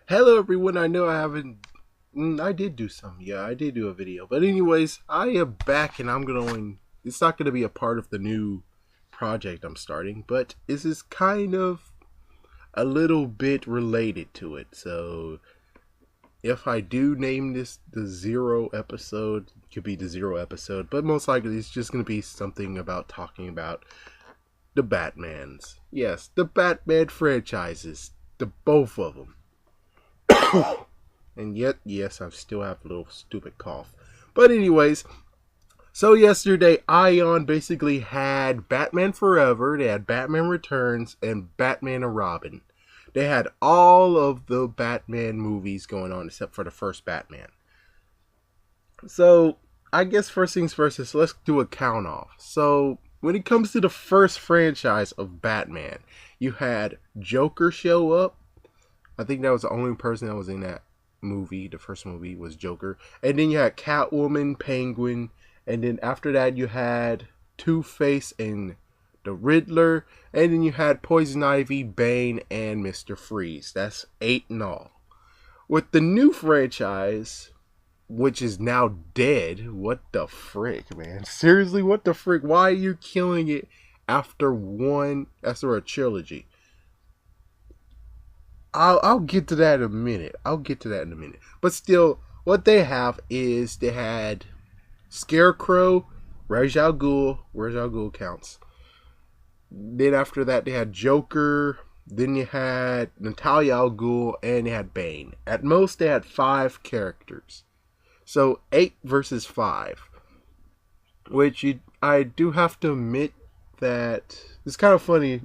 Hello everyone, I know I haven't I did do some. Yeah, I did do a video. But anyways, I am back and I'm going it's not going to be a part of the new project I'm starting, but this is kind of a little bit related to it. So, if I do name this the zero episode, it could be the zero episode, but most likely it's just going to be something about talking about the Batmans. Yes, the Batman franchises, the both of them. And yet, yes, I still have a little stupid cough. But anyways, so yesterday, Ion basically had Batman Forever, they had Batman Returns, and Batman and Robin. They had all of the Batman movies going on except for the first Batman. So, I guess first things first is let's do a count off. So, when it comes to the first franchise of Batman, you had Joker show up. I think that was the only person that was in that movie. The first movie was Joker. And then you had Catwoman, Penguin. And then after that you had Two-Face and the Riddler. And then you had Poison Ivy, Bane, and Mr. Freeze. That's 8 in all. With the new franchise, which is now dead, what the frick, man? Seriously, what the frick? Why are you killing it after a trilogy? I'll get to that in a minute. But still, what they have is they had Scarecrow, Ra's al Ghul counts. Then after that, they had Joker. Then you had Natalia al Ghul, and they had Bane. At most, they had 5 characters. So 8 versus 5, I do have to admit that it's kind of funny.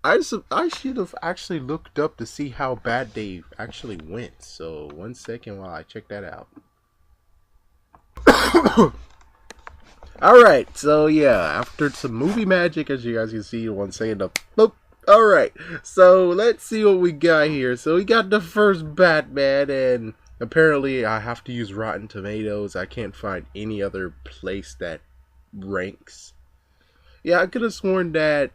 I should have actually looked up to see how bad they actually went. So 1 second while I check that out. Alright, so yeah, after some movie magic, as you guys can see, 1 second up. Boop. Alright, so let's see what we got here. So we got the first Batman, and apparently I have to use Rotten Tomatoes. I can't find any other place that ranks. Yeah, I could have sworn that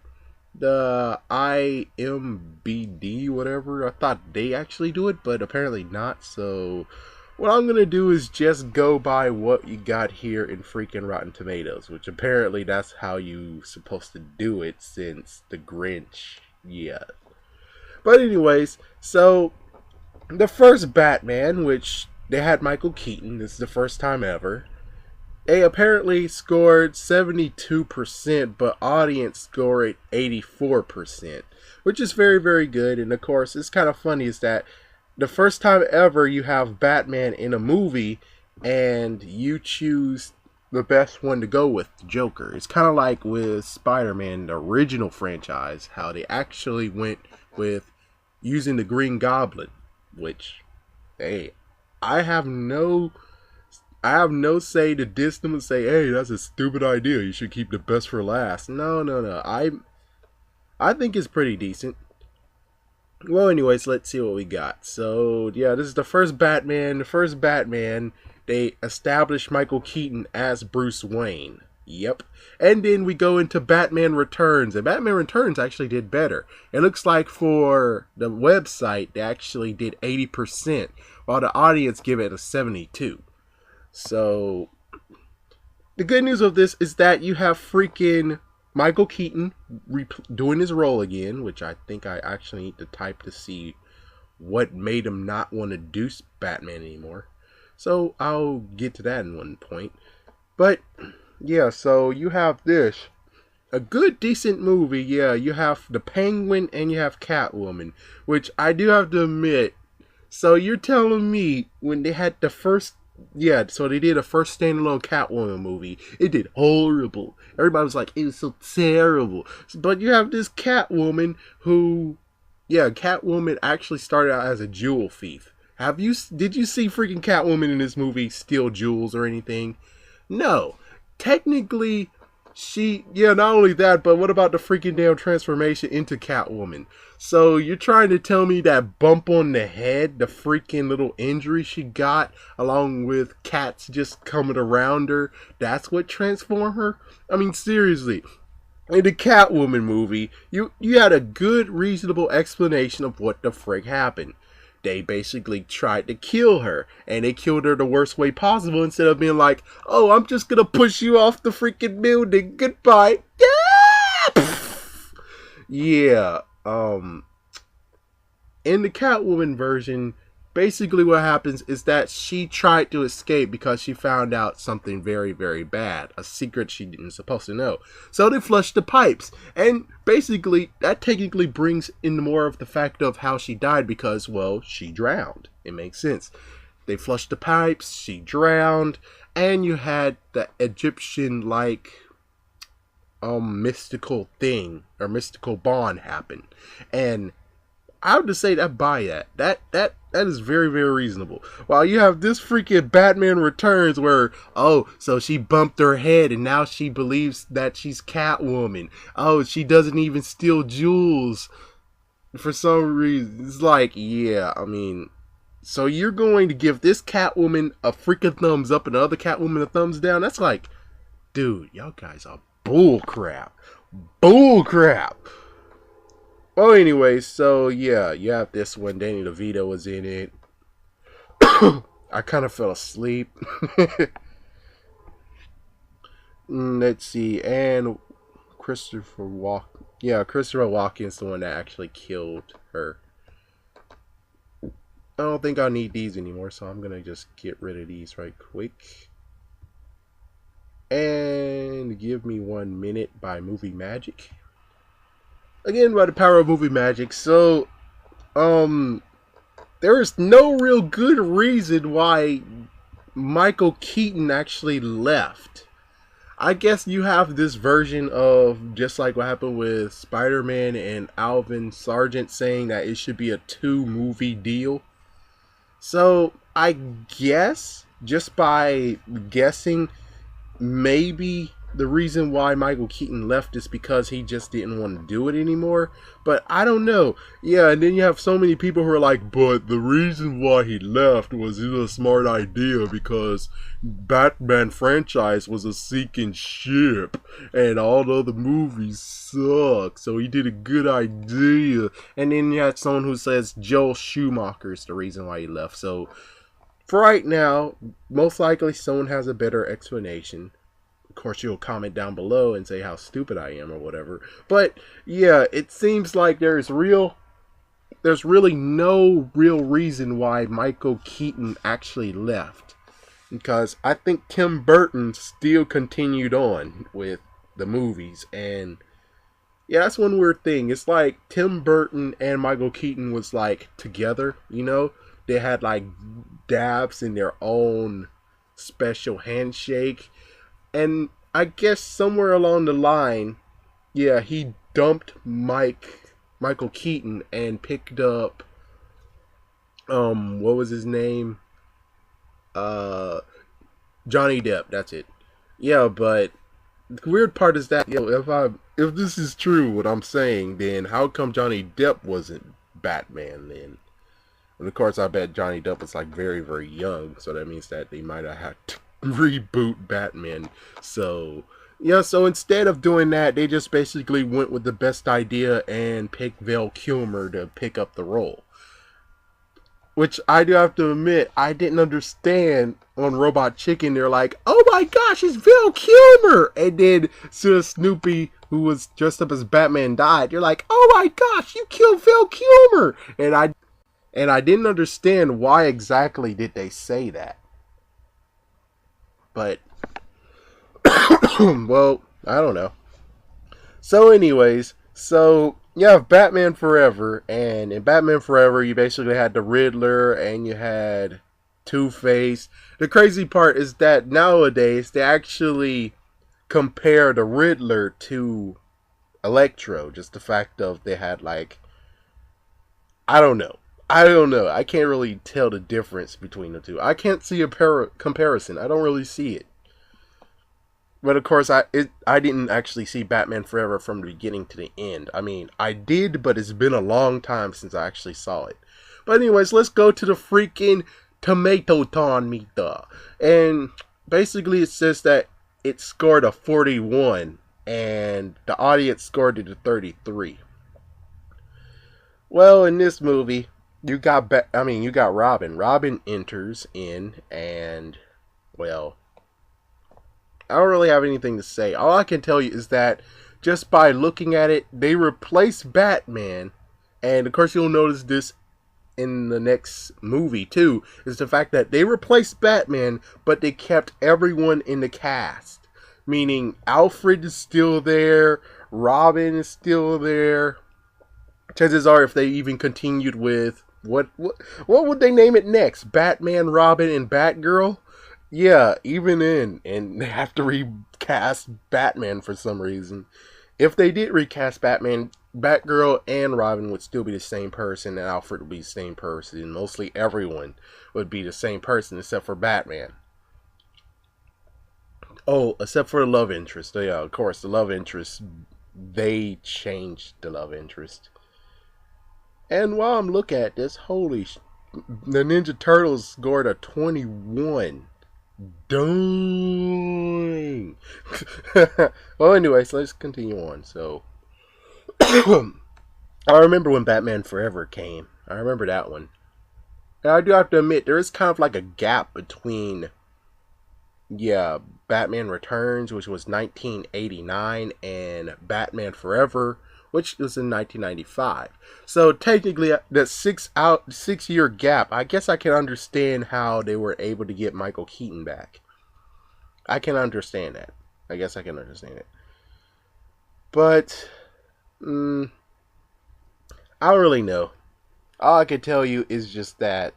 the IMBD, whatever, I thought they actually do it, but apparently not. So what I'm gonna do is just go by what you got here in freaking Rotten Tomatoes, which apparently that's how you supposed to do it since the Grinch. Yeah. But anyways, so the first Batman, which they had Michael Keaton, this is the first time ever. They apparently scored 72%, but audience scored 84%, which is very, very good. And of course, it's kind of funny is that the first time ever you have Batman in a movie and you choose the best one to go with, Joker. It's kind of like with Spider-Man, the original franchise, how they actually went with using the Green Goblin, which, hey, I have no say to diss them and say, hey, that's a stupid idea. You should keep the best for last. No. I think it's pretty decent. Well, anyways, let's see what we got. So, yeah, this is the first Batman. The first Batman, they established Michael Keaton as Bruce Wayne. Yep. And then we go into Batman Returns. And Batman Returns actually did better. It looks like for the website, they actually did 80%, while the audience give it a 72%. So, the good news of this is that you have freaking Michael Keaton doing his role again, which I think I actually need to type to see what made him not want to do Batman anymore. So, I'll get to that in one point. But, yeah, so you have this. A good, decent movie, yeah. You have the Penguin and you have Catwoman, which I do have to admit. So, you're telling me when they had the first... Yeah, so they did a first standalone Catwoman movie. It did horrible. Everybody was like, it was so terrible. But you have this Catwoman who... Yeah, Catwoman actually started out as a jewel thief. Did you see freaking Catwoman in this movie steal jewels or anything? No. Technically, not only that, but what about the freaking damn transformation into Catwoman? So you're trying to tell me that bump on the head, the freaking little injury she got, along with cats just coming around her, that's what transformed her? I mean, seriously. In the Catwoman movie, you had a good, reasonable explanation of what the frick happened. they basically tried to kill her, and they killed her the worst way possible instead of being like, oh, I'm just gonna push you off the freaking building, goodbye. Yeah, in the Catwoman version, basically what happens is that she tried to escape because she found out something very, very bad, a secret she didn't supposed to know. So they flushed the pipes, and basically that technically brings in more of the fact of how she died because, well, she drowned. It makes sense. They flushed the pipes, she drowned, and you had the Egyptian mystical thing or mystical bond happen. And I would just say that buy that is very, very reasonable. While you have this freaking Batman Returns where, oh, so she bumped her head and now she believes that she's Catwoman. Oh, she doesn't even steal jewels for some reason. It's like, yeah, I mean, so you're going to give this Catwoman a freaking thumbs up and the other Catwoman a thumbs down? That's like, dude, y'all guys are bull crap. Bull crap. Well, anyway, so yeah, you have this one. Danny DeVito was in it. I kind of fell asleep. Let's see, and Christopher Walken. Yeah, Christopher Walken's the one that actually killed her. I don't think I need these anymore, so I'm gonna just get rid of these right quick. And give me 1 minute by Movie Magic. Again, by the power of movie magic. So, there is no real good reason why Michael Keaton actually left. I guess you have this version of just like what happened with Spider-Man and Alvin Sargent saying that it should be a 2-movie deal. So, I guess, just by guessing, maybe the reason why Michael Keaton left is because he just didn't want to do it anymore. But I don't know. Yeah, and then you have so many people who are like, but the reason why he left was it was a smart idea because Batman franchise was a sinking ship and all the other movies suck. So he did a good idea. And then you have someone who says Joel Schumacher is the reason why he left. So for right now, most likely someone has a better explanation. Of course, you'll comment down below and say how stupid I am or whatever. But yeah, it seems like there's really no real reason why Michael Keaton actually left. Because I think Tim Burton still continued on with the movies. And yeah, that's one weird thing. It's like Tim Burton and Michael Keaton was like together, you know? They had like dabs in their own special handshake. And I guess somewhere along the line, yeah, he dumped Michael Keaton and picked up, what was his name? Johnny Depp, that's it. Yeah, but the weird part is that, if this is true, what I'm saying, then how come Johnny Depp wasn't Batman then? And of course, I bet Johnny Depp was like very, very young, so that means that they might have had to reboot Batman. So yeah, so instead of doing that, they just basically went with the best idea and picked Val Kilmer to pick up the role, which I do have to admit I didn't understand. On Robot Chicken, they're like, oh my gosh, it's Val Kilmer, and then as soon as Snoopy, who was dressed up as Batman, died, you're like, oh my gosh, you killed Val Kilmer. And I didn't understand why exactly did they say that. But, well, I don't know. So anyways, so you have Batman Forever, and in Batman Forever, you basically had the Riddler, and you had Two-Face. The crazy part is that nowadays, they actually compare the Riddler to Electro. Just the fact of they had like, I don't know. I can't really tell the difference between the two. I can't see a comparison. I don't really see it. But of course, I didn't actually see Batman Forever from the beginning to the end. I mean, I did, but it's been a long time since I actually saw it. But anyways, let's go to the freaking Tomato meter. And basically it says that it scored a 41 and the audience scored it a 33. Well, in this movie, you got Robin. Robin enters in, and well, I don't really have anything to say. All I can tell you is that just by looking at it, they replaced Batman, and of course you'll notice this in the next movie too, is the fact that they replaced Batman, but they kept everyone in the cast. Meaning Alfred is still there, Robin is still there. Chances are, if they even continued with what would they name it next? Batman, Robin, and Batgirl? Yeah, even in, and they have to recast Batman for some reason. If they did recast Batman, Batgirl and Robin would still be the same person, and Alfred would be the same person. Mostly everyone would be the same person except for Batman. Oh, except for the love interest. Yeah, of course, the love interest. They changed the love interest. And while I'm looking at this, the Ninja Turtles scored a 21. Dang. Well, anyways, let's continue on. So, I remember when Batman Forever came. I remember that one. And I do have to admit, there is kind of like a gap between, yeah, Batman Returns, which was 1989, and Batman Forever, which was in 1995. So technically, that 6 year gap, I guess I can understand how they were able to get Michael Keaton back. I can understand that. I guess I can understand it. But I don't really know. All I can tell you is just that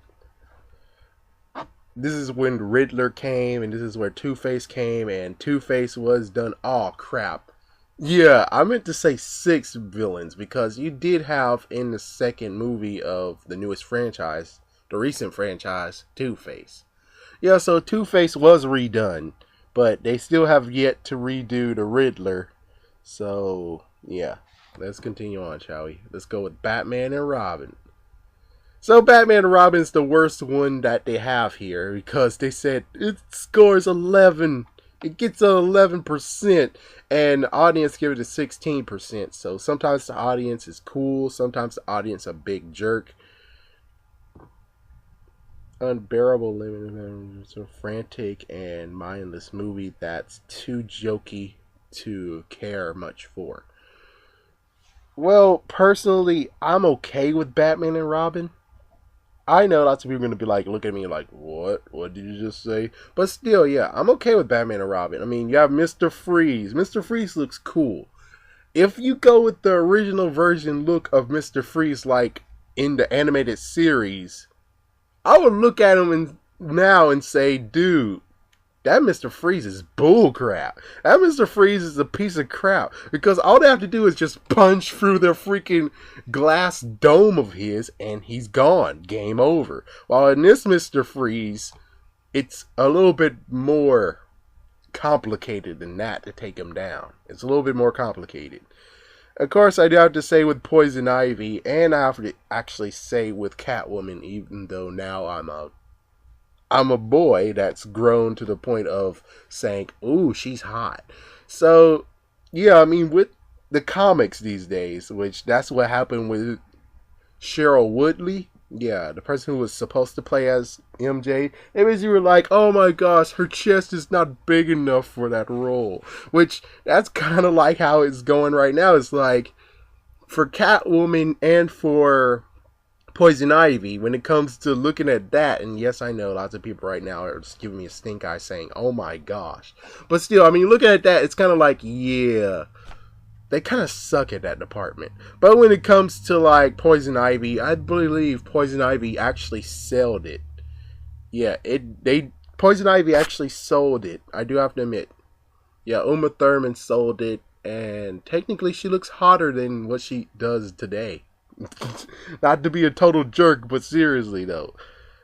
this is when Riddler came, and this is where Two-Face came, and Two-Face was done. Oh, crap. Yeah, I meant to say 6 villains, because you did have in the second movie of the newest franchise, the recent franchise, Two-Face. Yeah, so Two-Face was redone, but they still have yet to redo the Riddler. So, yeah, let's continue on, shall we? Let's go with Batman and Robin. So Batman and Robin's the worst one that they have here, because they said it scores 11. It gets an 11%, and the audience give it a 16%. So sometimes the audience is cool, sometimes the audience a big jerk. Unbearable limit, so frantic and mindless movie that's too jokey to care much for. Well, personally, I'm okay with Batman and Robin. I know lots of people are going to be like, look at me like, what? What did you just say? But still, yeah, I'm okay with Batman and Robin. I mean, you have Mr. Freeze. Mr. Freeze looks cool. If you go with the original version look of Mr. Freeze, like in the animated series, I would look at him now and say, dude, that Mr. Freeze is bullcrap. That Mr. Freeze is a piece of crap. Because all they have to do is just punch through their freaking glass dome of his and he's gone. Game over. While in this Mr. Freeze, it's a little bit more complicated than that to take him down. It's a little bit more complicated. Of course, I do have to say with Poison Ivy, and I have to actually say with Catwoman, even though now I'm a boy that's grown to the point of saying, ooh, she's hot. So, yeah, I mean, with the comics these days, which that's what happened with Cheryl Woodley. Yeah, the person who was supposed to play as MJ. They basically were like, oh my gosh, her chest is not big enough for that role. Which, that's kind of like how it's going right now. It's like, for Catwoman and for Poison Ivy, when it comes to looking at that, and yes, I know lots of people right now are just giving me a stink eye saying, oh my gosh. But still, I mean, looking at that, it's kind of like, yeah, they kind of suck at that department. But when it comes to like Poison Ivy, I believe Poison Ivy actually sold it. Yeah, Poison Ivy actually sold it. I do have to admit. Yeah, Uma Thurman sold it, and technically she looks hotter than what she does today. Not to be a total jerk, but seriously though.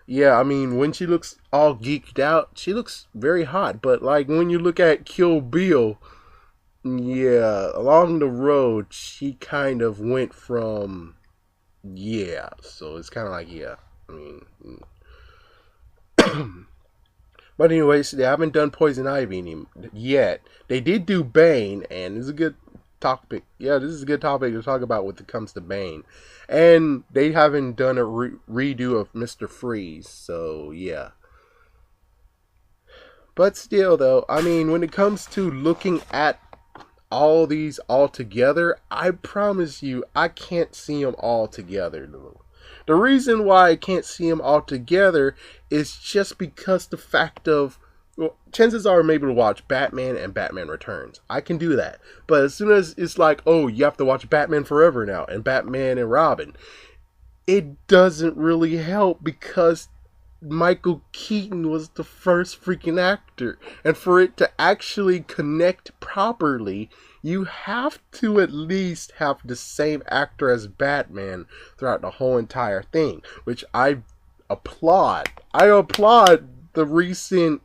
Yeah, I mean, when she looks all geeked out, she looks very hot. But like when you look at Kill Bill, yeah, along the road, she kind of went from, yeah. So it's kind of like, yeah. I mean, but anyways, they haven't done Poison Ivy yet. They did do Bane, and it's a good. topic. Yeah, this is a good topic to talk about when it comes to Bane. And they haven't done a redo of Mr. Freeze, so yeah. But still, though, I mean, when it comes to looking at all these all together, I promise you, I can't see them all together, though. The reason why I can't see them all together is just because the fact of, well, chances are I'm able to watch Batman and Batman Returns. I can do that. But as soon as it's like, oh, you have to watch Batman Forever now and Batman and Robin, it doesn't really help because Michael Keaton was the first freaking actor. And for it to actually connect properly, you have to at least have the same actor as Batman throughout the whole entire thing, which I applaud. I applaud the recent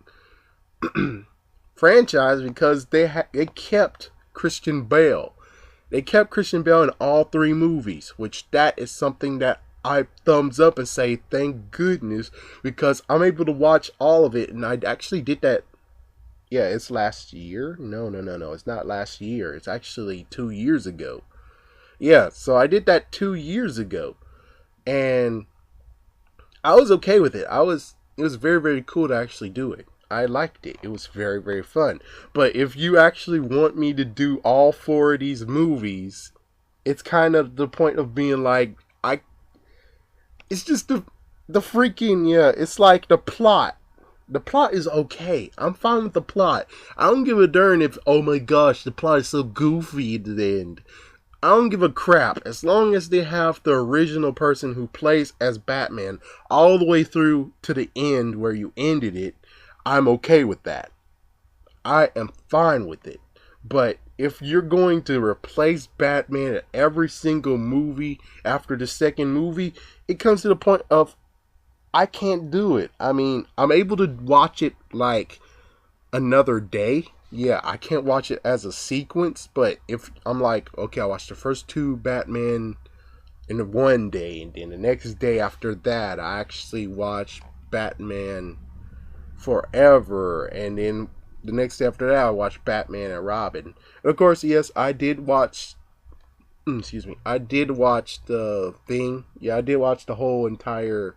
franchise because they kept Christian Bale. They kept Christian Bale in all three movies, which that is something that I thumbs up and say thank goodness, because I'm able to watch all of it. And I actually did that. Yeah, it's last year. No, it's not last year. It's actually 2 years ago. Yeah, so I did that 2 years ago, and I was okay with it. It was very, very cool to actually do it. I liked it. It was very, very fun. But if you actually want me to do all four of these movies, it's kind of the point of being like, it's just the freaking, yeah, it's like the plot. The plot is okay. I'm fine with the plot. I don't give a darn if, oh my gosh, the plot is so goofy at the end. I don't give a crap. As long as they have the original person who plays as Batman all the way through to the end where you ended it, I'm okay with that. I am fine with it. But if you're going to replace Batman in every single movie after the second movie, it comes to the point of I can't do it. I mean, I'm able to watch it like another day. Yeah, I can't watch it as a sequence, but if I'm like, okay, I watched the first two Batman in one day, and then the next day after that, I actually watch Batman Forever, and then the next day after that, I watched Batman and Robin. And of course, yes, I did watch. Excuse me. I did watch the thing. Yeah, I did watch the whole entire.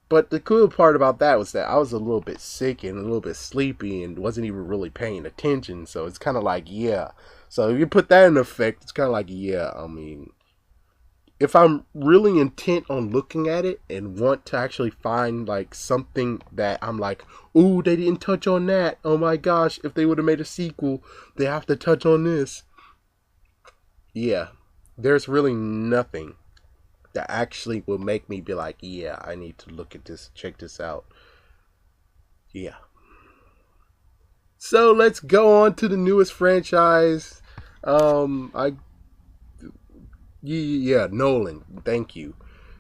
But the cool part about that was that I was a little bit sick and a little bit sleepy and wasn't even really paying attention. So it's kind of like, yeah. So if you put that in effect, it's kind of like, yeah. I mean, if I'm really intent on looking at it and want to actually find like something that I'm like, ooh, they didn't touch on that. Oh my gosh, if they would have made a sequel, they have to touch on this. Yeah, there's really nothing that actually will make me be like, yeah, I need to look at this, check this out. Yeah. So let's go on to the newest franchise. Yeah, Nolan. Thank you.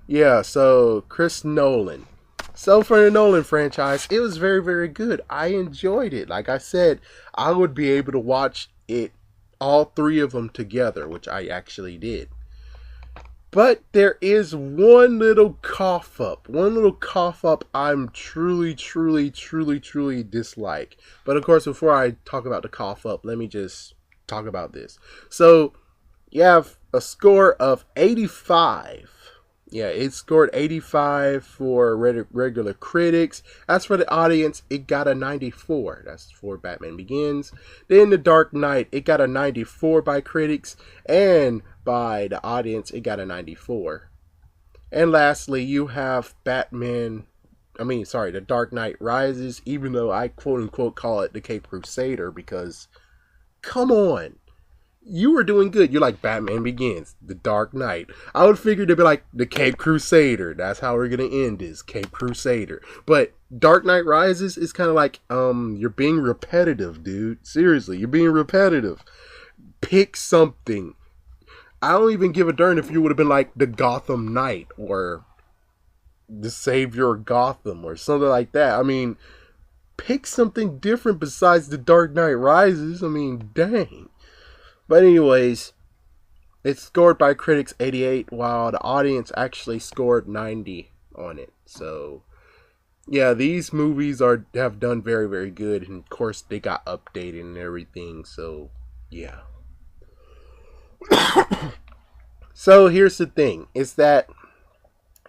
Yeah, so Chris Nolan. So for the Nolan franchise, it was very, very good. I enjoyed it. Like I said, I would be able to watch it, all three of them together, which I actually did. But there is one little cough up. One little cough up I'm truly dislike. But of course, before I talk about the cough up, let me just talk about this. So, you have a score of 85. Yeah, it scored 85 for regular critics. As for the audience, it got a 94. That's for Batman Begins. Then The Dark Knight, it got a 94 by critics. And by the audience, it got a 94. And lastly, you have The Dark Knight Rises. Even though I quote-unquote call it the Cape Crusader because, come on. You were doing good. You're like, Batman Begins, The Dark Knight. I would figure they'd be like, the Cape Crusader. That's how we're going to end this, Cape Crusader. But Dark Knight Rises is kind of like, you're being repetitive, dude. Seriously, you're being repetitive. Pick something. I don't even give a darn if you would have been like the Gotham Knight or the Savior of Gotham or something like that. I mean, pick something different besides The Dark Knight Rises. I mean, dang. But anyways, it's scored by critics 88, while the audience actually scored 90 on it. So, yeah, these movies have done very, very good. And of course, they got updated and everything. So, yeah. So here's the thing: is that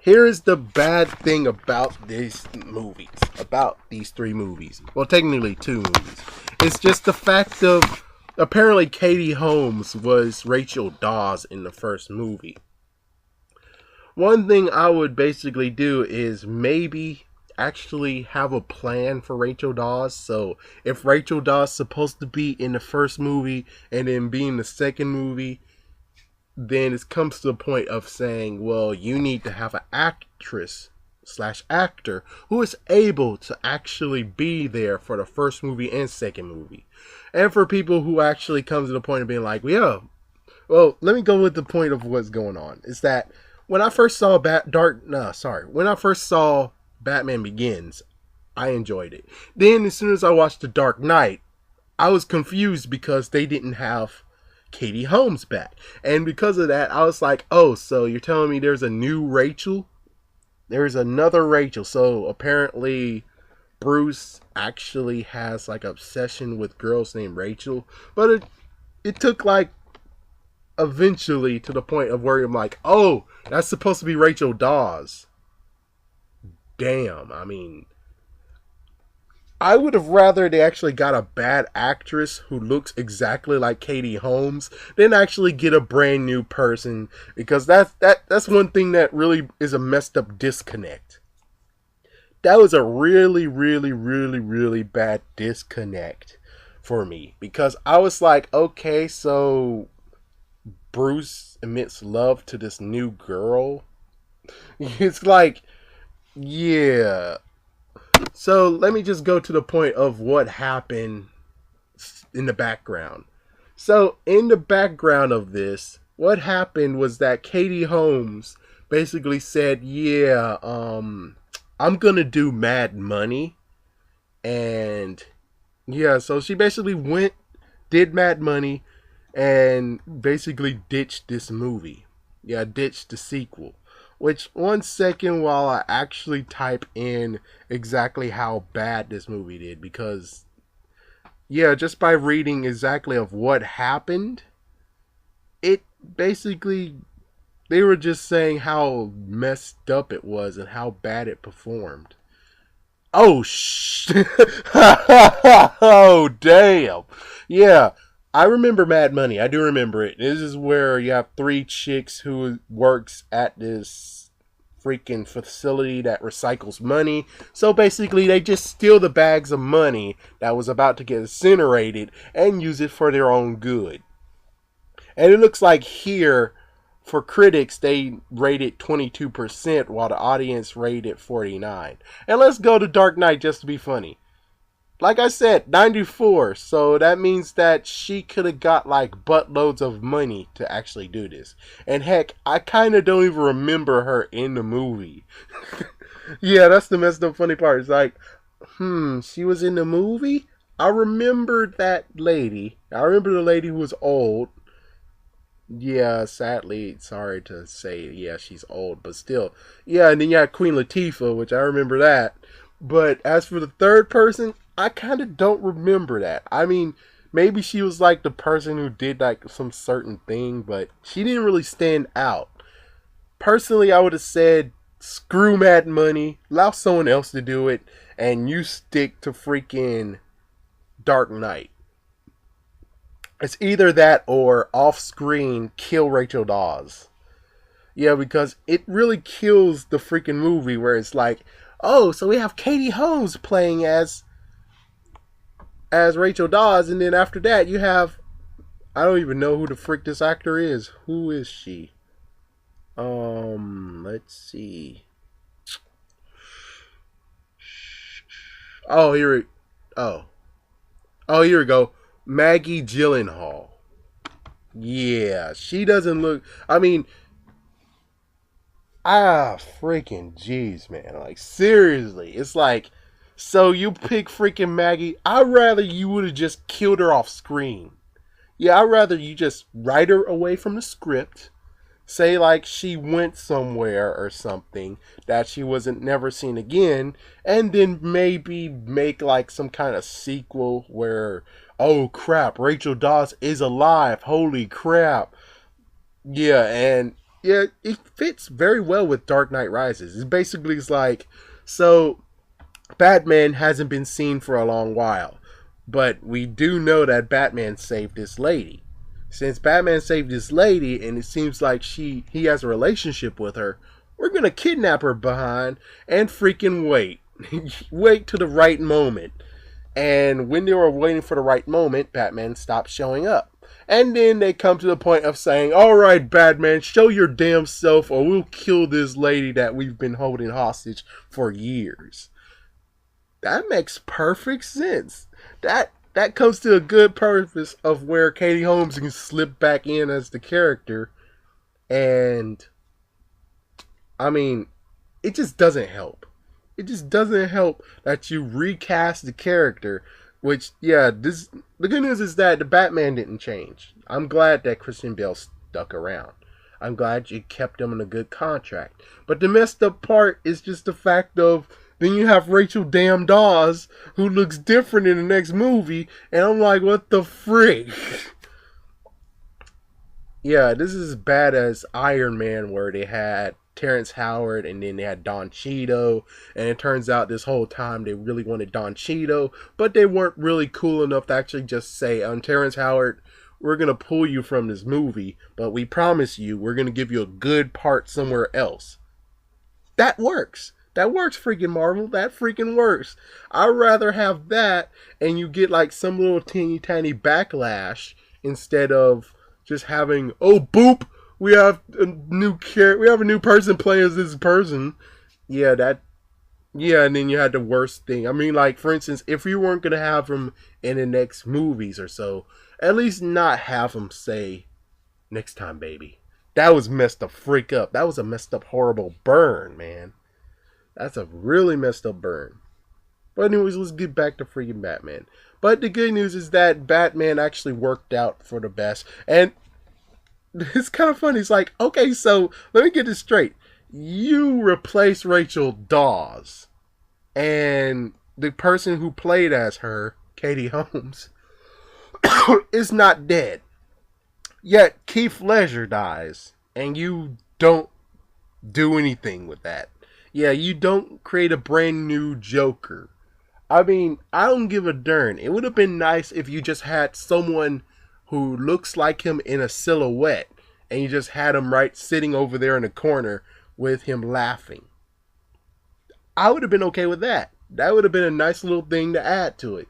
here is the bad thing about these movies, about these three movies. Well, technically two movies. It's just the fact of apparently Katie Holmes was Rachel Dawes in the first movie. One thing I would basically do is maybe actually have a plan for Rachel Dawes. So if Rachel Dawes supposed to be in the first movie and then be in the second movie, then it comes to the point of saying, well, you need to have an actress slash actor who is able to actually be there for the first movie and second movie. And for people who actually come to the point of being like, well, yeah, well, let me go with the point of what's going on. Is that when I first saw when I first saw Batman Begins, I enjoyed it. Then as soon as I watched The Dark Knight, I was confused because they didn't have Katie Holmes back. And because of that, I was like, oh, so you're telling me there's a new Rachel? There's another Rachel. So apparently Bruce actually has like obsession with girls named Rachel. But it took like eventually to the point of where I'm like, oh, that's supposed to be Rachel Dawes. Damn, I mean, I would have rather they actually got a bad actress who looks exactly like Katie Holmes than actually get a brand new person, because that's one thing that really is a messed up disconnect. That was a really, really, really, really bad disconnect for me, because I was like, okay, so Bruce emits love to this new girl. It's like, yeah. So let me just go to the point of what happened in the background. So in the background of this, what happened was that Katie Holmes basically said, yeah, I'm gonna do Mad Money. And yeah, so she basically did Mad Money, and basically ditched this movie. Yeah, ditched the sequel. Which, one second while I actually type in exactly how bad this movie did, because, yeah, just by reading exactly of what happened, it basically, they were just saying how messed up it was and how bad it performed. Oh, oh, damn. Yeah. I remember Mad Money. I do remember it. This is where you have three chicks who works at this freaking facility that recycles money. So basically, they just steal the bags of money that was about to get incinerated and use it for their own good. And it looks like here, for critics, they rated 22%, while the audience rated 49%. And let's go to Dark Knight just to be funny. Like I said, 94. So that means that she could have got like buttloads of money to actually do this. And heck, I kind of don't even remember her in the movie. Yeah, that's the messed up funny part. It's like, she was in the movie? I remember that lady. I remember the lady who was old. Yeah, sadly, sorry to say, yeah, she's old, but still. Yeah, and then you had Queen Latifah, which I remember that. But as for the third person, I kind of don't remember that. I mean, maybe she was like the person who did like some certain thing, but she didn't really stand out. Personally, I would have said, screw Mad Money, allow someone else to do it, and you stick to freaking Dark Knight. It's either that or off-screen kill Rachel Dawes. Yeah, because it really kills the freaking movie where it's like, oh, so we have Katie Holmes playing as Rachel Dawes, and then after that you have, I don't even know who the frick this actor is. Who is she? Let's see. Oh, here we go. Maggie Gyllenhaal. Yeah, she doesn't look, I mean, freaking jeez, man. Like, seriously. It's like, so you pick freaking Maggie. I'd rather you would have just killed her off screen. Yeah, I'd rather you just write her away from the script. Say like she went somewhere or something that she wasn't never seen again. And then maybe make like some kind of sequel where, oh crap, Rachel Dawes is alive. Holy crap. Yeah, and yeah, it fits very well with Dark Knight Rises. It's basically it's like so Batman hasn't been seen for a long while, but we do know that Batman saved this lady. Since Batman saved this lady, and it seems like he has a relationship with her, we're gonna kidnap her behind and freaking wait, wait to the right moment. And when they were waiting for the right moment, Batman stopped showing up. And then they come to the point of saying, all right, Batman, show your damn self or we'll kill this lady that we've been holding hostage for years. That makes perfect sense. That comes to a good purpose of where Katie Holmes can slip back in as the character. And, I mean, it just doesn't help. It just doesn't help that you recast the character. Which, yeah, the good news is that the Batman didn't change. I'm glad that Christian Bale stuck around. I'm glad you kept him in a good contract. But the messed up part is just the fact of then you have Rachel Damn Dawes who looks different in the next movie, and I'm like, what the frick? Yeah, this is as bad as Iron Man, where they had Terrence Howard and then they had Don Cheadle, and it turns out this whole time they really wanted Don Cheadle, but they weren't really cool enough to actually just say, Terrence Howard, we're going to pull you from this movie, but we promise you we're going to give you a good part somewhere else. That works. That works, freaking Marvel. That freaking works. I'd rather have that and you get like some little teeny tiny backlash instead of just having, oh boop, we have a we have a new person play as this person. Yeah, yeah, and then you had the worst thing. I mean, like, for instance, if you weren't gonna have him in the next movies or so, at least not have him say, next time, baby. That was messed up freak up. That was a messed up horrible burn, man. That's a really messed up burn. But anyways, let's get back to freaking Batman. But the good news is that Batman actually worked out for the best. And it's kind of funny. It's like, okay, so let me get this straight. You replace Rachel Dawes. And the person who played as her, Katie Holmes, is not dead. Yet Keith Ledger dies. And you don't do anything with that. Yeah, you don't create a brand new Joker. I mean, I don't give a darn. It would have been nice if you just had someone who looks like him in a silhouette and you just had him right sitting over there in the corner with him laughing. I would have been okay with that. That would have been a nice little thing to add to it.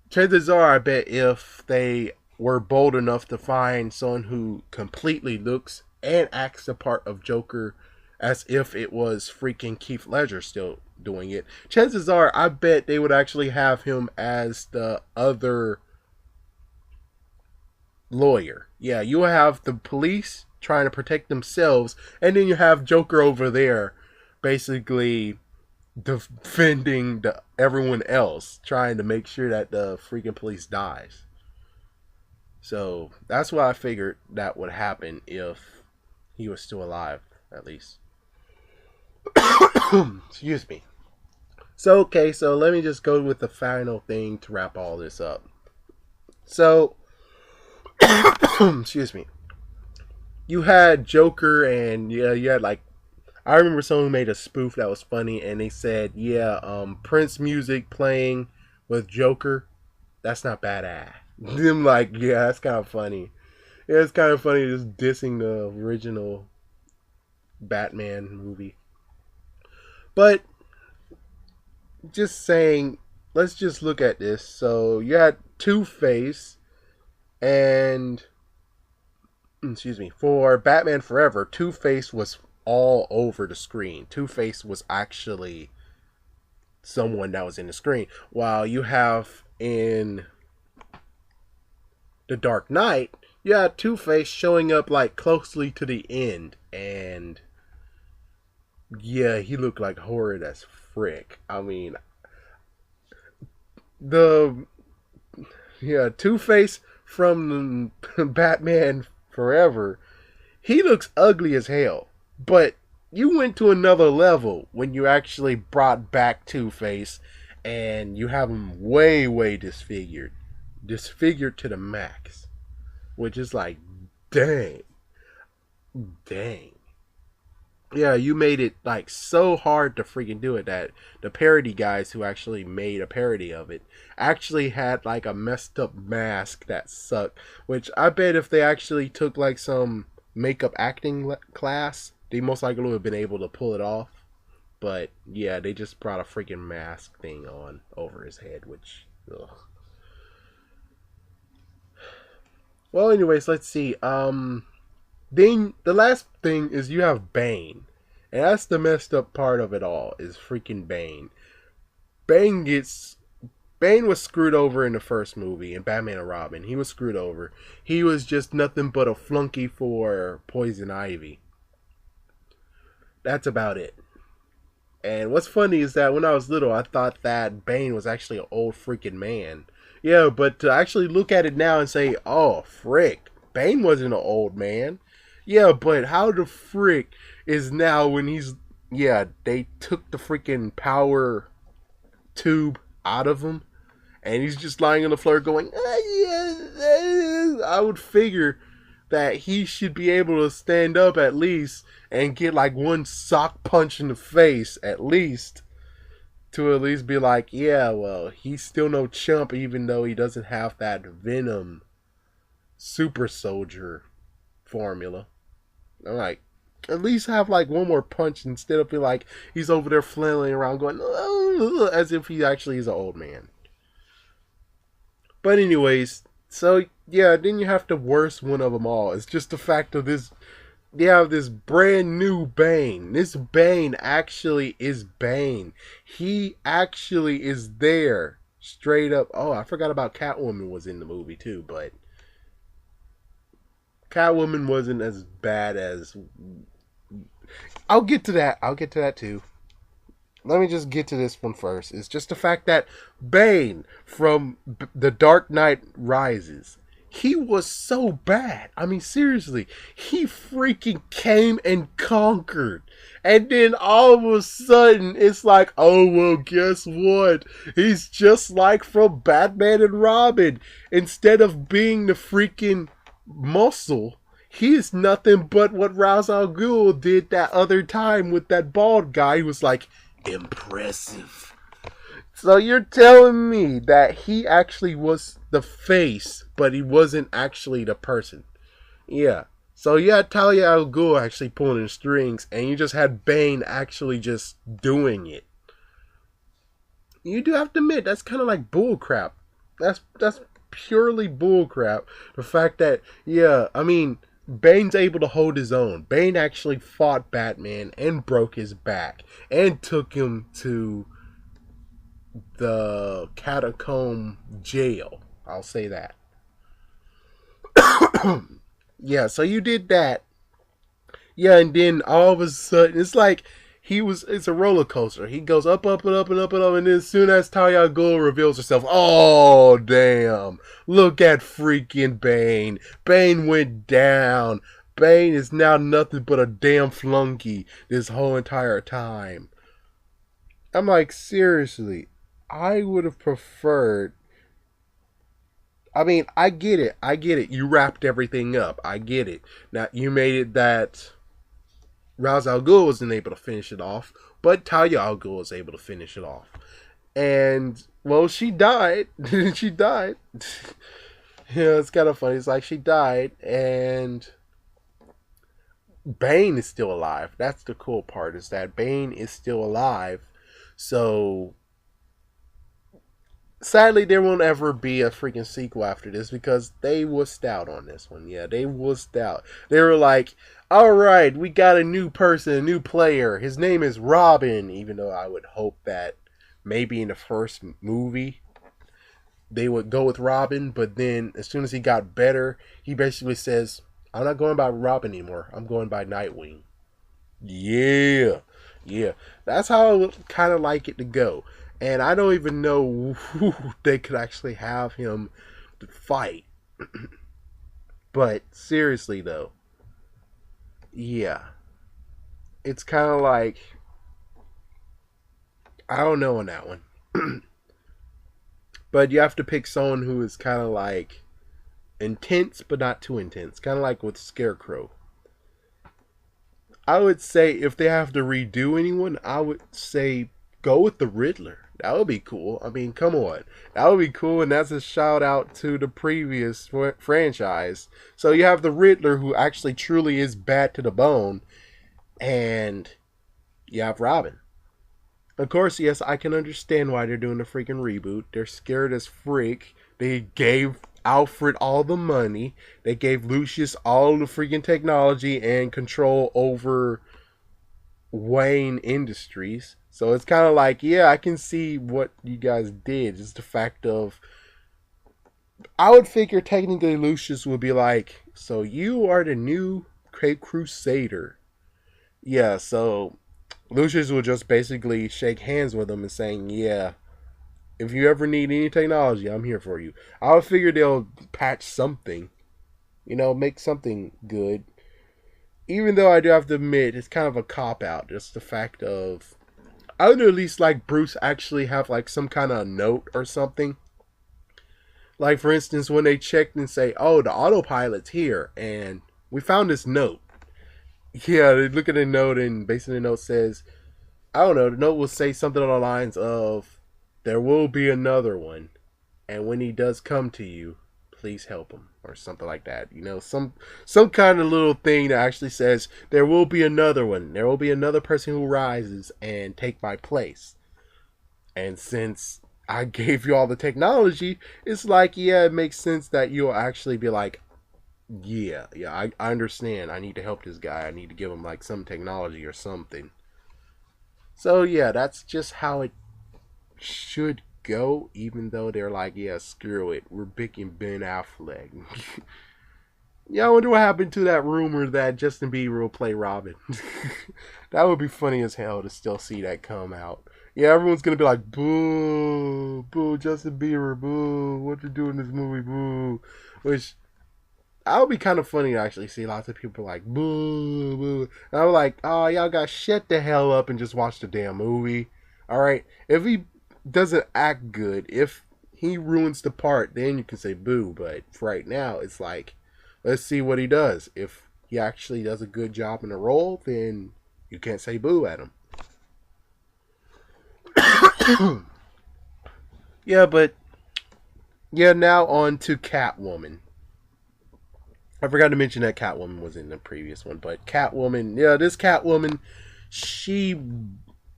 Chances are, I bet if they were bold enough to find someone who completely looks and acts the part of Joker as if it was freaking Keith Ledger still doing it, chances are, I bet they would actually have him as the other lawyer. Yeah, you have the police trying to protect themselves, and then you have Joker over there basically defending everyone else, trying to make sure that the freaking police dies. So that's why I figured that would happen if he was still alive, at least. Excuse me. So, okay, so let me just go with the final thing to wrap all this up. So, excuse me. You had Joker, and yeah, you had like, I remember someone made a spoof that was funny, and they said, yeah, Prince music playing with Joker, that's not badass. I'm like, yeah, that's kind of funny. Yeah, it's kind of funny just dissing the original Batman movie. But just saying, let's just look at this. So you had Two-Face, and excuse me, for Batman Forever, Two-Face was all over the screen. Two-Face was actually someone that was in the screen, while you have in The Dark Knight, you had Two-Face showing up like closely to the end, and yeah, he looked like horrid as frick. I mean, the Two-Face from Batman Forever, he looks ugly as hell. But you went to another level when you actually brought back Two-Face and you have him way, way disfigured to the max, which is like, dang. Dang. Yeah, you made it like so hard to freaking do it that the parody guys who actually made a parody of it actually had like a messed up mask that sucked. Which I bet if they actually took like some makeup acting class, they most likely would have been able to pull it off. But yeah, they just brought a freaking mask thing on over his head, which. Ugh. Well, anyways, let's see. Then the last thing is you have Bane. And that's the messed up part of it all, is freaking Bane. Bane gets Bane was screwed over in the first movie in Batman and Robin. He was screwed over. He was just nothing but a flunky for Poison Ivy. That's about it. And what's funny is that when I was little, I thought that Bane was actually an old freaking man. Yeah, but to actually look at it now and say, oh, frick, Bane wasn't an old man. Yeah, but how the frick is now when he's. Yeah, they took the freaking power tube out of him. And he's just lying on the floor going, I would figure that he should be able to stand up at least and get like one sock punch in the face at least. To at least be like, yeah, well, he's still no chump even though he doesn't have that Venom super soldier formula. I'm like, at least have like one more punch instead of be like he's over there flailing around going as if he actually is an old man. But anyways, so yeah, then you have the worst one of them all. It's just the fact of this. You have this brand new Bane. This Bane actually is Bane. He actually is there. Straight up. Oh, I forgot about Catwoman was in the movie too, but Catwoman wasn't as bad as. I'll get to that. I'll get to that too. Let me just get to this one first. It's just the fact that Bane from The Dark Knight Rises, he was so bad. I mean, seriously, he freaking came and conquered. And then all of a sudden, it's like, oh, well, guess what? He's just like from Batman and Robin. Instead of being the freaking muscle, he is nothing but what Ra's al Ghul did that other time with that bald guy who was like, impressive. So you're telling me that he actually was the face, but he wasn't actually the person. Yeah. So you had Talia al Ghul actually pulling the strings, and you just had Bane actually just doing it. You do have to admit, that's kind of like bullcrap. That's purely bullcrap. The fact that, yeah, I mean, Bane's able to hold his own. Bane actually fought Batman and broke his back and took him to the catacomb jail. I'll say that. Yeah, so you did that. Yeah, and then all of a sudden, it's like it's a roller coaster. He goes up, up, and up, and up, and up, and then as soon as Talia al Ghul reveals herself, oh, damn. Look at freaking Bane. Bane went down. Bane is now nothing but a damn flunky this whole entire time. I'm like, seriously, I would have preferred. I mean, I get it. I get it. You wrapped everything up. I get it. Now, you made it that Ra's al Ghul wasn't able to finish it off, but Talia al Ghul was able to finish it off. And, well, she died. She died. Yeah, it's kind of funny. It's like she died, and Bane is still alive. That's the cool part, is that Bane is still alive. So sadly, there won't ever be a freaking sequel after this because they wussed out on this one. Yeah, they wussed out. They were like, alright, we got a new person, a new player. His name is Robin. Even though I would hope that maybe in the first movie they would go with Robin. But then as soon as he got better, he basically says, I'm not going by Robin anymore. I'm going by Nightwing. Yeah. Yeah. That's how I would kind of like it to go. And I don't even know who they could actually have him to fight. But seriously, though. Yeah. It's kind of like, I don't know on that one. But you have to pick someone who is kind of like intense, but not too intense. Kind of like with Scarecrow. I would say if they have to redo anyone, I would say go with the Riddler. That would be cool. I mean, come on. That would be cool, and that's a shout out to the previous franchise. So you have the Riddler, who actually truly is bad to the bone, and you have Robin. Of course, yes, I can understand why they're doing the freaking reboot. They're scared as freak. They gave Alfred all the money. They gave Lucius all the freaking technology and control over Wayne Industries. So it's kind of like, yeah, I can see what you guys did. Just the fact of, I would figure technically Lucius would be like, so you are the new Crusader. Yeah, so Lucius will just basically shake hands with him and saying, yeah, if you ever need any technology, I'm here for you. I would figure they'll patch something, make something good. Even though I do have to admit, it's kind of a cop out. Just the fact of, I would at least like Bruce actually have like some kind of note or something. Like for instance, when they checked and say, "Oh, the autopilot's here," and we found this note. Yeah, they look at the note and basically the note says, I don't know, the note will say something on the lines of, "There will be another one, and when he does come to you, please help him," or something like that. Some kind of little thing that actually says there will be another one. There will be another person who rises and take my place. And since I gave you all the technology, it's like, yeah, it makes sense that you'll actually be like, yeah, I understand. I need to help this guy. I need to give him like some technology or something. So yeah, that's just how it should go, even though they're like, yeah, screw it, we're picking Ben Affleck. Yeah, I wonder what happened to that rumor that Justin Bieber will play Robin. That would be funny as hell to still see that come out. Yeah, everyone's gonna be like, boo, boo, Justin Bieber, boo, what you doing in this movie, boo. Which, that would be kind of funny to actually see lots of people like, boo, boo. And I'm like, oh, y'all got shut the hell up and just watch the damn movie. Alright, if he doesn't act good, if he ruins the part, then you can say boo. But for right now, it's like, let's see what he does. If he actually does a good job in the role, then you can't say boo at him. Yeah, but yeah, now on to Catwoman. I forgot to mention that Catwoman was in the previous one, but Catwoman, yeah, this Catwoman, she's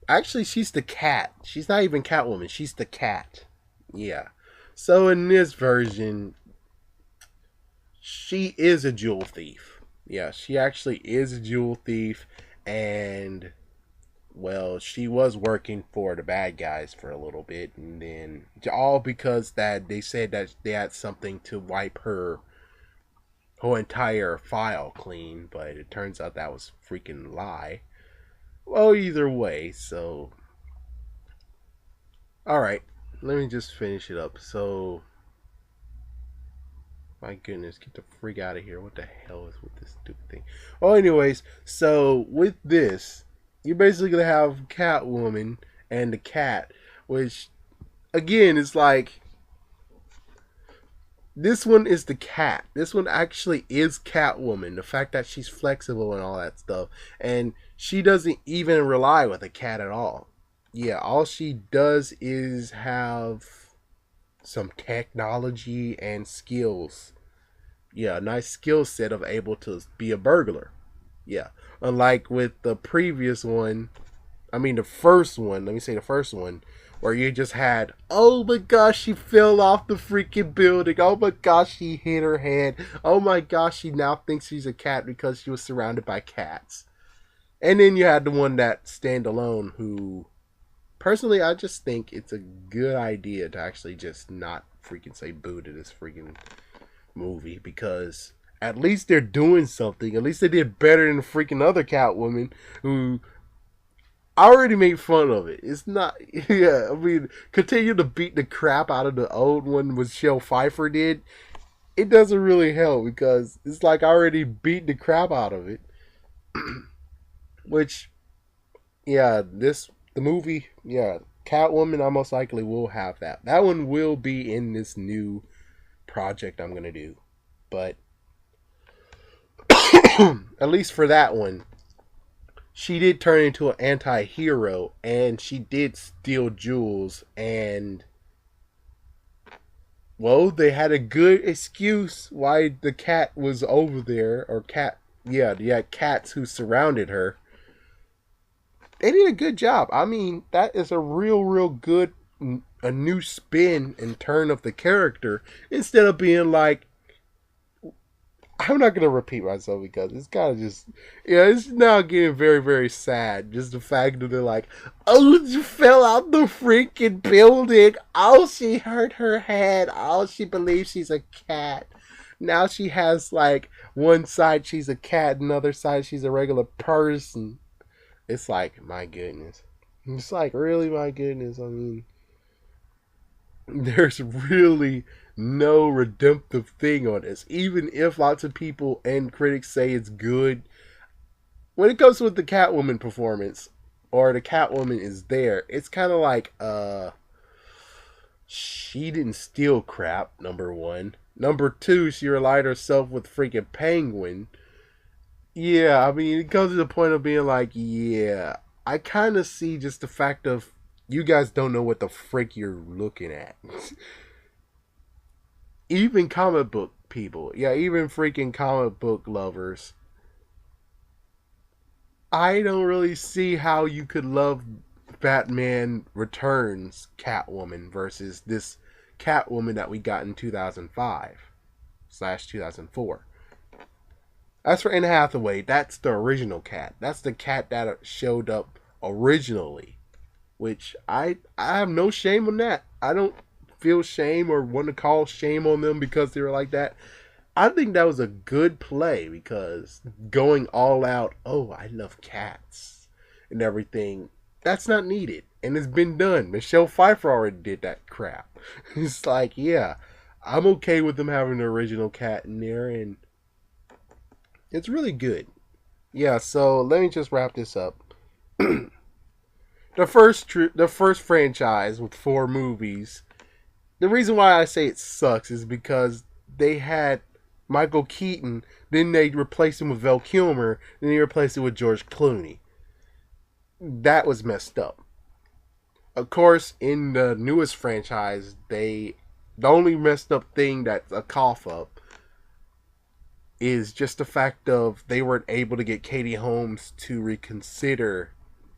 the cat. She's not even Catwoman, she's the cat. Yeah. So in this version, she is a jewel thief. Yeah, she actually is a jewel thief, and well, she was working for the bad guys for a little bit, and then all because that they said that they had something to wipe her whole entire file clean, but it turns out that was freaking lie. Well, either way, so all right, let me just finish it up. So, my goodness, get the freak out of here! What the hell is with this stupid thing? Well, anyways, so with this, you're basically gonna have Catwoman and the cat, which again is like, this one is the cat. This one actually is Catwoman. The fact that she's flexible and all that stuff, and she doesn't even rely with a cat at all. Yeah, all she does is have some technology and skills. Yeah, a nice skill set of able to be a burglar. Yeah, unlike with the previous one, I mean the first one, let me say the first one, where you just had, oh my gosh, she fell off the freaking building. Oh my gosh, she hit her head. Oh my gosh, she now thinks she's a cat because she was surrounded by cats. And then you had the one that stand alone, who, personally, I just think it's a good idea to actually just not freaking say boo to this freaking movie, because at least they're doing something. At least they did better than the freaking other Catwoman, who I already made fun of it. It's not, yeah, I mean, continue to beat the crap out of the old one, what Michelle Pfeiffer did. It doesn't really help because it's like I already beat the crap out of it. Which, yeah, the movie, yeah, Catwoman, I most likely will have that. That one will be in this new project I'm going to do. But, at least for that one, she did turn into an anti-hero, and she did steal jewels, and well, they had a good excuse why the cat was over there, or cat, yeah, yeah, cats who surrounded her. They did a good job. I mean, that is a real good, a new spin and turn of the character, instead of being like, I'm not gonna repeat myself because it's kind of just, yeah, it's now getting very sad. Just the fact that they're like, oh, she fell out the freaking building. Oh, she hurt her head. Oh, she believes she's a cat. Now she has like one side she's a cat, another side she's a regular person. It's like, my goodness. It's like, really, my goodness. I mean, there's really no redemptive thing on this. Even if lots of people and critics say it's good, when it comes with the Catwoman performance, or the Catwoman is there, it's kind of like, she didn't steal crap, number one. Number two, she relied herself with freaking Penguin. Yeah, I mean, it comes to the point of being like, yeah, I kind of see just the fact of, you guys don't know what the frick you're looking at. Even comic book people, yeah, even freaking comic book lovers, I don't really see how you could love Batman Returns Catwoman versus this Catwoman that we got in 2005/2004. As for Anne Hathaway, that's the original cat. That's the cat that showed up originally, which I have no shame on that. I don't feel shame or want to call shame on them because they were like that. I think that was a good play, because going all out, oh, I love cats and everything, that's not needed. And it's been done. Michelle Pfeiffer already did that crap. It's like, yeah, I'm okay with them having the original cat in there, and it's really good. Yeah, so let me just wrap this up. The first franchise with 4 movies. The reason why I say it sucks is because they had Michael Keaton, then they replaced him with Val Kilmer, then they replaced it with George Clooney. That was messed up. Of course, in the newest franchise, the only messed up thing that's a cough up is just the fact of they weren't able to get Katie Holmes to reconsider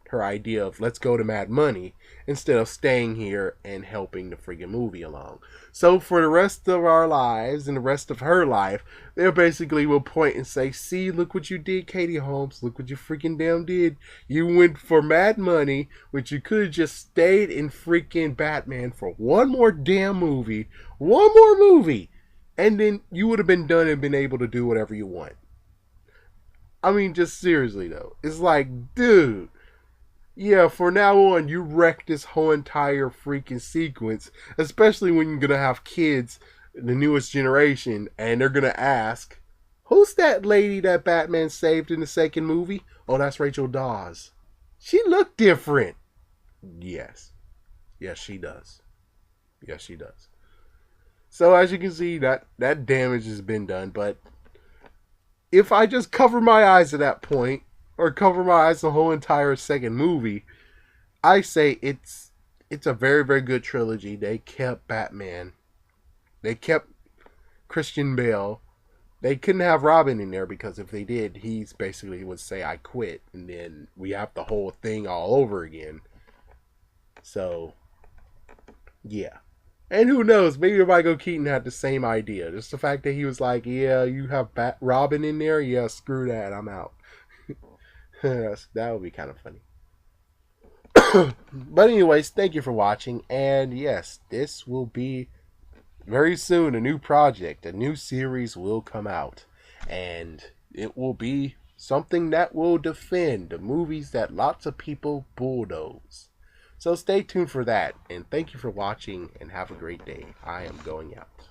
her idea of let's go to Mad Money instead of staying here and helping the friggin' movie along. So for the rest of our lives and the rest of her life, they basically will point and say, see, look what you did, Katie Holmes. Look what you freaking damn did. You went for Mad Money, which you could have just stayed in freaking Batman for one more damn movie. One more movie. And then you would have been done and been able to do whatever you want. I mean, just seriously though. It's like, dude. Yeah, for now on, you wrecked this whole entire freaking sequence, especially when you're going to have kids, the newest generation, and they're going to ask, who's that lady that Batman saved in the second movie? Oh, that's Rachel Dawes. She looked different. Yes. Yes, she does. Yes, she does. So, as you can see, that damage has been done, but if I just cover my eyes at that point, or cover my eyes the whole entire second movie, I say it's a very good trilogy. They kept Batman. They kept Christian Bale. They couldn't have Robin in there because if they did, he's basically would say I quit, and then we have the whole thing all over again. So, yeah. And who knows, maybe Michael Keaton had the same idea. Just the fact that he was like, yeah, you have Robin in there? Yeah, screw that, I'm out. That would be kind of funny. But anyways, thank you for watching. And yes, this will be very soon a new project. A new series will come out. And it will be something that will defend the movies that lots of people bulldoze. So stay tuned for that. And thank you for watching and have a great day. I am going out.